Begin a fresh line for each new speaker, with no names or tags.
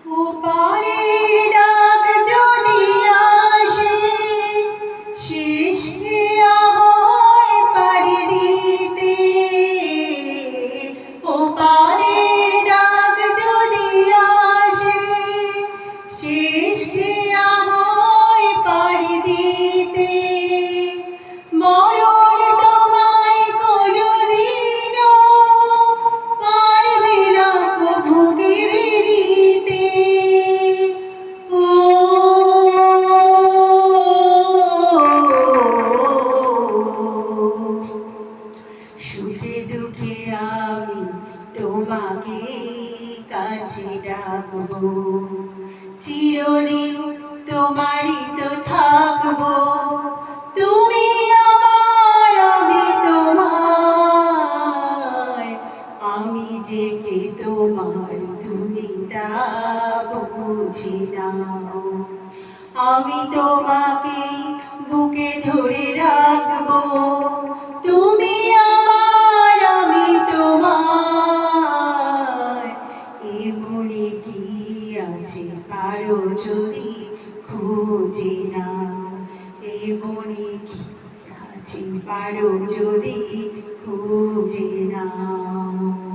ওপারের ডাক যদি আসে, শেষ ক্রিয়া হয় পাড়ি দিতে। ওপারের ডাক যদি আসে, শেষ ক্রিয়া হয় পাড়ি দিতে। মরণ তোমায় কোনদিনও পারবে না কভু কেড়ে নিতে। সুখে দুঃখে আমি তোমাকে কাছে ডাকবো, চিরদিন তোমারই তো থাকবো। তুমি আমার, আমি তোমার, আমি যে কে তোমার তুমি তা বুঝি নাও। আমি তোমাকে বুকে ধরে রাখবো, তুমি আমার, আমি তোমার। এ মনে কি আছে কারো যদি খুঁজে নাও, এ মনে কি আছে কারো যদি খুঁজে নাও।